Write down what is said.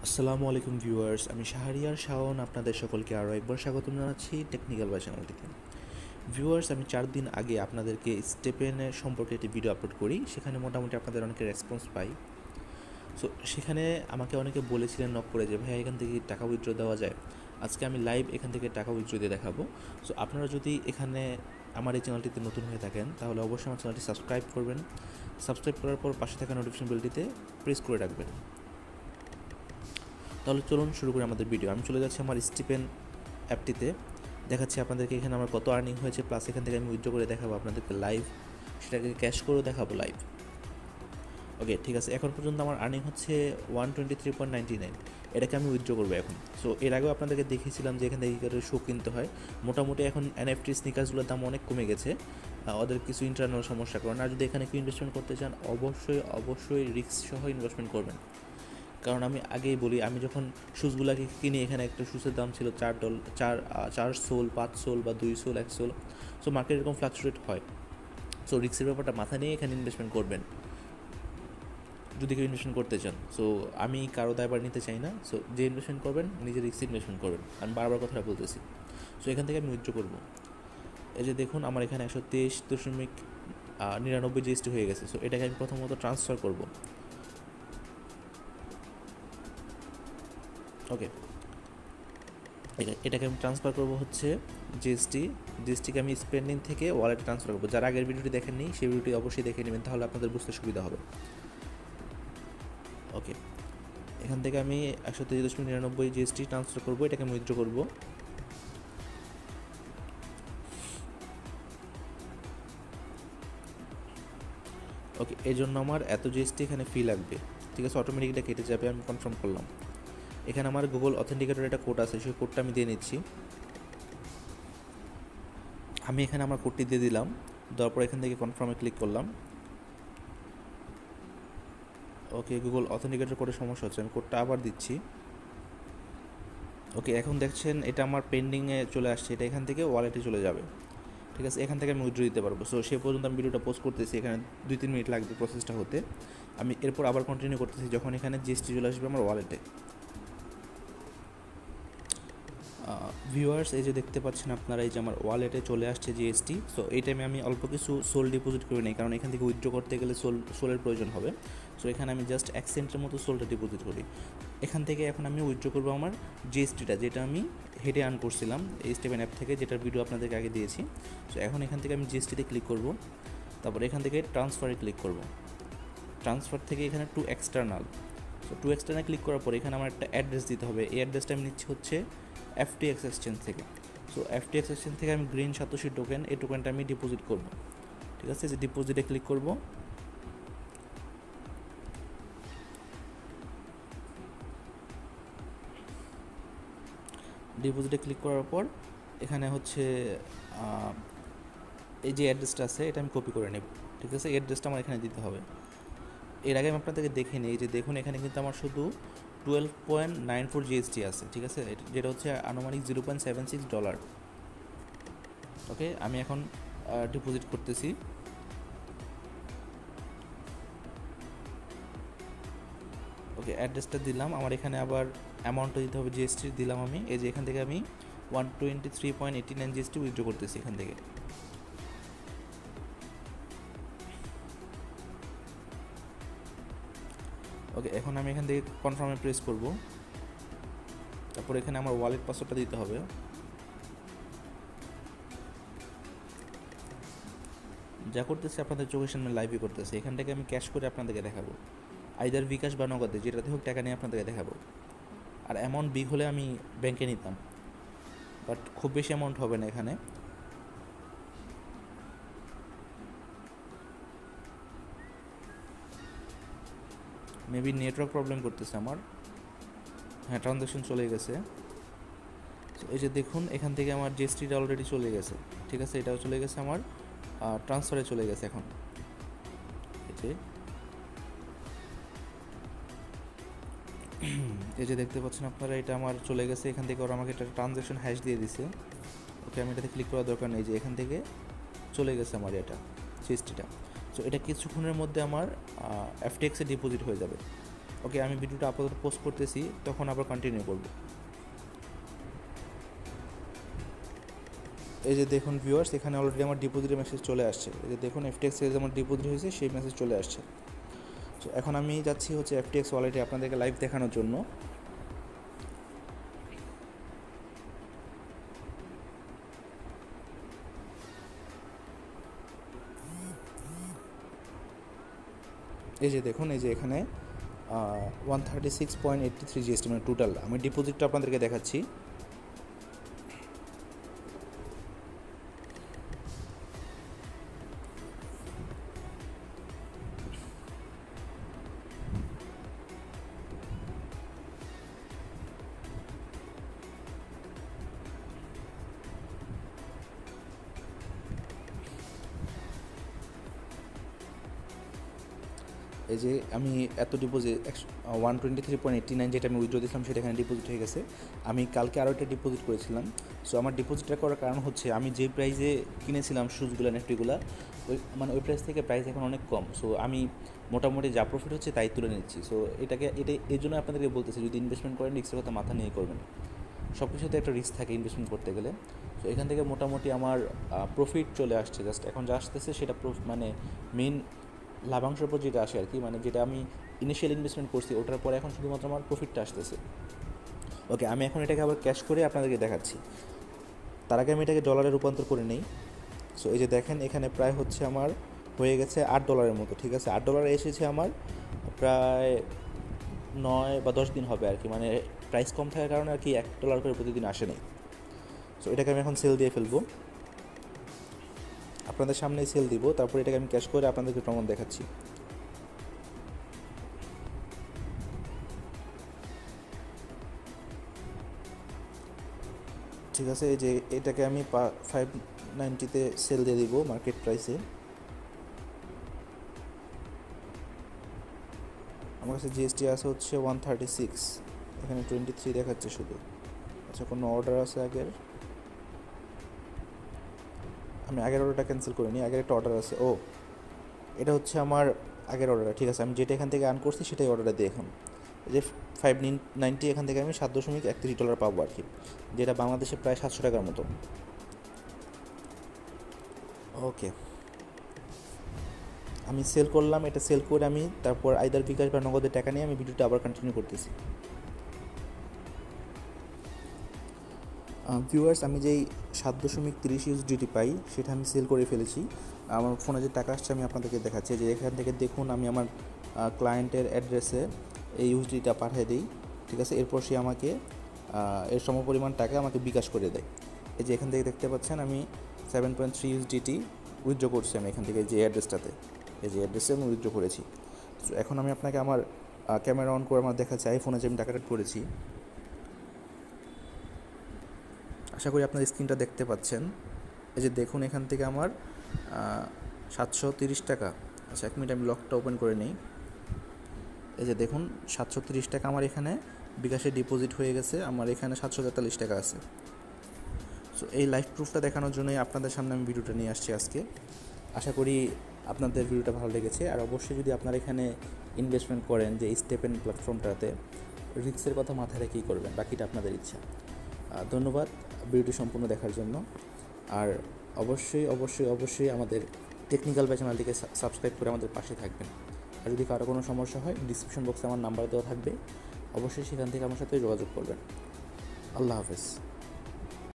আসসালামু আলাইকুম ভিউয়ার্স, আমি শাহরিয়ার শাওন আপনাদের সকলকে আরও একবার স্বাগতম জানাচ্ছি টেকনিক্যাল বাই চ্যানেলটিতে। ভিউয়ার্স, আমি 4 দিন আগে আপনাদেরকে স্টেপেনের সম্পর্কে একটি ভিডিও আপলোড করি, সেখানে মোটামুটি আপনাদের অনেকে রেসপন্স পাই। সো সেখানে আমাকে অনেকে বলেছিলেন নক করে যে ভাইয়া এখান থেকে টাকা উইথড্র দেওয়া যায়। আজকে আমি লাইভ এখান থেকে টাকা উইথড্র দিয়ে দেখাবো। সো আপনারা যদি এখানে আমার এই চ্যানেলটিতে নতুন হয়ে থাকেন তাহলে অবশ্যই আমার চ্যানেলটি সাবস্ক্রাইব করবেন। সাবস্ক্রাইব করার পর পাশে থাকা নোটিফিকেশন বেলটিতে প্রেস করে রাখবেন। তাহলে চলুন শুরু করি আমাদের ভিডিও। আমি চলে যাচ্ছি আমার স্টেপেন অ্যাপটিতে, দেখাচ্ছি আপনাদেরকে এখানে আমার কত আর্নিং হয়েছে, প্লাস এখান থেকে আমি উইথড্র করে দেখাবো আপনাদেরকে লাইভ, সেটাকে ক্যাশ করেও দেখাবো লাইভ। ওকে, ঠিক আছে। এখন পর্যন্ত আমার আর্নিং হচ্ছে 123.99। এটাকে আমি উইথড্র করবো এখন। সো এর আগেও আপনাদেরকে দেখিয়েছিলাম যে এখান থেকে শো কিনতে হয়। মোটামুটি এখন এনএফটি স্নিকার্সগুলোর দাম অনেক কমে গেছে, ওদের কিছু ইন্টারনাল সমস্যার কারণে। আর যদি এখানে কেউ ইনভেস্টমেন্ট করতে চান অবশ্যই রিস্ক সহ ইনভেস্টমেন্ট করবেন। কারণ আমি আগেই বলি, আমি যখন শুজগুলোকে কিনি এখানে একটা শুজের দাম ছিল চার সোল, 5 সোল বা 2 সোল, 1 সোল। সো মার্কেট এরকম ফ্লাকচুয়েট হয়। সো রিস্কের ব্যাপারটা মাথা নিয়ে এখানে ইনভেস্টমেন্ট করবেন যদি কেউ ইনভেস্টমেন্ট করতে চান। সো আমি কারো দায়ভার নিতে চাই না। সো যে ইনভেস্টমেন্ট করবেন নিজের রিস্ক ইনভেস্টমেন্ট করবেন, আমি বারবার কথাটা বলতেছি। সো এখান থেকে আমি উইথড্র করবো। এই যে দেখুন, আমার এখানে 123.99 জিএসটি হয়ে গেছে। সো এটাকে আমি প্রথমত ট্রান্সফার করবো। ওকে, এটাকে আমি ট্রান্সফার করবো হচ্ছে জিএসটিকে আমি স্পেন্ডিং থেকে ওয়ালেটে ট্রান্সফার করবো। যারা আগের ভিডিওটি দেখেননি সেই ভিডিওটি অবশ্যই দেখে নেবেন, তাহলে আপনাদের বুঝতে সুবিধা হবে। ওকে, এখান থেকে আমি 123.99 জিএসটি ট্রান্সফার করবো, এটাকে আমি উইথড্র করবো। ওকে, এই জন্য আমার এত জিএসটি এখানে ফি লাগবে। ঠিক আছে, অটোমেটিক এটা কেটে যাবে, আমি কনফার্ম করলাম। এখানে আমার গুগল অথেন্টিকেটর একটা কোড আছে, সেই কোডটা আমি দিয়ে নিচ্ছি। আমি এখানে আমার কোডটি দিয়ে দিলাম, দেওয়ার পর এখান থেকে কনফার্মে ক্লিক করলাম। ওকে, গুগল অথেন্টিকেটর কোডের সমস্যা হচ্ছে, আমি কোডটা আবার দিচ্ছি। ওকে, এখন দেখছেন এটা আমার পেন্ডিংয়ে চলে আসছে, এটা এখান থেকে ওয়ালেটে চলে যাবে। ঠিক আছে, এখান থেকে আমি উইথড্র দিতে পারবো। সো সে পর্যন্ত আমি ভিডিওটা পোস্ট করতেছি, এখানে 2-3 মিনিট লাগবে প্রসেসটা হতে। আমি এরপর আবার কন্টিনিউ করতেছি যখন এখানে জিএসটি চলে আসবে আমার ওয়ালেটে। ভিউয়ার্স, এই যে দেখতে পাচ্ছেন আপনারা, এই যে আমার ওয়ালেটে চলে আসছে জিএসটি। সো এই টাইমে আমি অল্প কিছু সোল ডিপোজিট করে নিই, কারণ এখান থেকে উইথড্র করতে গেলে সোলের প্রয়োজন হবে। সো এখানে আমি জাস্ট 1 সেন্টের মতো সোলটা ডিপোজিট করি। এখান থেকে এখন আমি উইথড্র করবো আমার জিএসটিটা, যেটা আমি হেডে আর্ন করছিলাম এই স্টেপেন অ্যাপ থেকে, যেটার ভিডিও আপনাদেরকে আগে দিয়েছি। সো এখন এখান থেকে আমি জিএসটিতে ক্লিক করব, তারপর এখান থেকে ট্রান্সফারে ক্লিক করব। ট্রান্সফার থেকে এখানে to external. So to external click করার পর এখানে আমার একটা অ্যাড্রেস দিতে হবে। এই অ্যাড্রেসটা আমি নিচ্ছি হচ্ছে FTX এক্সচেঞ্জ থেকে। সো FTX এক্সচেঞ্জ থেকে আমি গ্রিন সাতোশি টোকেন, এই টোকেনটা আমি ডিপোজিট করব। ঠিক আছে, যে ডিপোজিটে ক্লিক করব। ডিপোজিটে ক্লিক করার পর এখানে হচ্ছে এই যে অ্যাড্রেসটা আছে এটা আমি কপি করে নেব। ঠিক আছে, অ্যাড্রেসটা আমার এখানে দিতে হবে। এর আগে আমি আপনাদেরকে দেখে নিই, যে দেখুন এখানে কিন্তু আমার শুধু 12.94 জিএসটি আছে। ঠিক আছে, যেটা হচ্ছে আনুমানিক $0.76। ওকে, আমি এখন ডিপোজিট করতেছি। ওকে, অ্যাড্রেসটা দিলাম, আমার এখানে আবার অ্যামাউন্টটা দিতে হবে, জিএসটি দিলাম আমি। এই যে এখান থেকে আমি 123.89 জিএসটি উইথড্র করতেছি এখান থেকে। ওকে, এখন আমি এখান থেকে কনফার্মে প্রেস করব। তারপর এখানে আমার ওয়ালেট পাসওয়ার্ডটা দিতে হবে। যা করতেছি আপনাদের চোখের সামনে লাইভই করতেছি। এখান থেকে আমি ক্যাশ করে আপনাদেরকে দেখাবো, আইদার বিকাশ বা নগদে, যেটাতে হোক টাকা নিয়ে আপনাদেরকে দেখাবো। আর অ্যামাউন্ট বিগ হলে আমি ব্যাংকে নিতাম, বাট খুব বেশি অ্যামাউন্ট হবে না এখানে। মেবি নেটওয়ার্ক প্রবলেম করতেছে আমার। হ্যাঁ, ট্রানজ্যাকশন চলে গেছে। এই যে দেখুন, এখান থেকে আমার জিএসটিটা অলরেডি চলে গেছে। ঠিক আছে, এটাও চলে গেছে আমার, ট্রান্সফারে চলে গেছে এখন। এই যে দেখতে পাচ্ছেন আপনারা, এটা আমার চলে গেছে। এখান থেকে ওরা আমাকে একটা ট্রানজ্যাকশন হ্যাশ দিয়ে দিছে। ওকে, আমি এটাতে ক্লিক করার দরকার নেই, যে এখান থেকে চলে গেছে আমার এটা জিএসটিটা। সো এটা কিছুক্ষণের মধ্যে আমার FTX-এ ডিপোজিট হয়ে যাবে। ওকে, আমি ভিডিওটা আপাতত পোস্ট করতেছি, তখন আবার কন্টিনিউ করব। এই যে দেখুন ভিউয়ার্স, এখানে অলরেডি আমার ডিপোজিটের মেসেজ চলে আসছে। এই যে দেখুন এফটিএক্স এর আমার ডিপোজিট হয়েছে, সেই মেসেজ চলে আসছে। তো এখন আমি যাচ্ছি হচ্ছে এফটিএক্স ওয়ালেটে আপনাদেরকে লাইভ দেখানোর জন্য। এই যে দেখুন, এই যে এখানে 136.83 জিএসটি মানে টোটাল। আমি ডিপোজিটটা আপনাদেরকে দেখাচ্ছি। এই যে আমি এত ডিপোজিট 123.89 যেটা আমি উইথড্র দিয়েছিলাম সেটা এখানে ডিপোজিট হয়ে গেছে। আমি কালকে আরও একটা ডিপোজিট করেছিলাম। সো আমার ডিপোজিটটা করার কারণ হচ্ছে আমি যে প্রাইসে কিনেছিলাম শুজগুলো নেফটিগুলো, ওই প্রাইস থেকে প্রাইস এখন অনেক কম। সো আমি মোটামুটি যা প্রফিট হচ্ছে তাই তুলে নিচ্ছি। সো এটাই এই জন্য আপনাদেরকে বলতেছি, যদি ইনভেস্টমেন্ট করেন রিস্কের কথা মাথা নিয়ে করবেন। সব কিছুতে একটা রিস্ক থাকে ইনভেস্টমেন্ট করতে গেলে। সো এখান থেকে মোটামুটি আমার প্রফিট চলে আসছে। জাস্ট এখন যা আসতেছে সেটা মানে মেইন লাভাংশের উপর যেটা আসে আর কি, মানে যেটা আমি ইনিশিয়াল ইনভেস্টমেন্ট করছি ওটার পরে এখন শুধুমাত্র আমার প্রফিটটা আসতেছে। ওকে, আমি এখন এটাকে আবার ক্যাশ করে আপনাদেরকে দেখাচ্ছি। তার আগে আমি এটাকে ডলারে রূপান্তর করে নেই। সো এই যে দেখেন, এখানে প্রায় হচ্ছে আমার হয়ে গেছে $8 মতো। ঠিক আছে, $8 এসেছে আমার প্রায় 9 বা 10 দিন হবে আর কি, মানে প্রাইস কম থাকার কারণে আর কি $1 করে প্রতিদিন আসে নেই। সো এটাকে আমি এখন সেল দিয়ে ফেলবো, আপনাদের সামনেই সেল দিব, তারপর এটাকে আমি ক্যাশ করে আপনাদেরকে প্রমাণ দেখাচ্ছি। ঠিক আছে, এই যে এটাকে আমি 590-তে সেল দিয়ে দিব মার্কেট প্রাইসে। আমার কাছে জিএসটি আছে হচ্ছে 136, এখানে 23 দেখাচ্ছে শুধু। আচ্ছা, কোনো অর্ডার আছে আগের? আমি আগের অর্ডারটা ক্যান্সেল করে নিই, আগের একটা অর্ডার আছে। ও, এটা হচ্ছে আমার আগের অর্ডারটা। ঠিক আছে, আমি যেটা এখান থেকে আর্ন করছি সেটাই অর্ডারটা দিয়ে এখন এই যে 590 এখান থেকে আমি $7.31 পাবো আর কি, যেটা বাংলাদেশে প্রায় 700 টাকার মতো। ওকে, আমি সেল করলাম। এটা সেল করে আমি তারপর আইদার বিকাশ বা নগদের টাকা নিয়ে আমি ভিডিওটা আবার কন্টিনিউ করতেছি। ভিউয়ার্স, আমি যেই 7.30 ইউএসডিটি পাই সেটা আমি সেল করে ফেলেছি। আমার ফোনে যে টাকা আসছে আমি আপনাদেরকে দেখাচ্ছি, যে এখান থেকে দেখুন আমি আমার ক্লায়েন্টের অ্যাড্রেসে এই ইউএসডিটা পাঠিয়ে দিই। ঠিক আছে, এরপর সে আমাকে এর সমপরিমাণ টাকা আমাকে বিকাশ করে দেয়। এই যে এখান থেকে দেখতে পাচ্ছেন আমি 7.3 ইউএসডিটি উইথড্র করছি আমি এখান থেকে, যে অ্যাড্রেসটাতে, এই যে অ্যাড্রেসে আমি উইথড্র করেছি। তো এখন আমি আপনাকে আমার ক্যামেরা অন করে আমার দেখাচ্ছি আইফোনে যে আমি টাকাটা করেছি। আশা করি আপনার স্ক্রিনটা দেখতে পাচ্ছেন। এই যে দেখুন, এখান থেকে আমার 730 টাকা। আচ্ছা, 1 মিনিট আমি লকটা ওপেন করে নিই। এই যে দেখুন, 730 টাকা আমার এখানে বিকাশে ডিপোজিট হয়ে গেছে। আমার এখানে 743 টাকা আছে। সো এই লাইভ প্রুফটা দেখানোর জন্যই আপনাদের সামনে আমি ভিডিওটা নিয়ে আসছি আজকে। আশা করি আপনাদের ভিডিওটা ভালো লেগেছে। আর অবশ্যই যদি আপনারা এখানে ইনভেস্টমেন্ট করেন যে StepN প্ল্যাটফর্মটাতে, রিস্কের কথা মাথায় রেখেই করবেন, বাকিটা আপনাদের ইচ্ছা। ধন্যবাদ ভিডিওটি সম্পূর্ণ দেখার জন্য। আর অবশ্যই অবশ্যই অবশ্যই আমাদের টেকনিক্যাল বাই চ্যানেলটিকে সাবস্ক্রাইব করে আমাদের পাশে থাকবেন। আর যদি কারো কোনো সমস্যা হয়, ডিসক্রিপশন বক্সে আমার নাম্বার দেওয়া থাকবে, অবশ্যই সেখান থেকে আমার সাথে যোগাযোগ করবেন। আল্লাহ হাফেজ।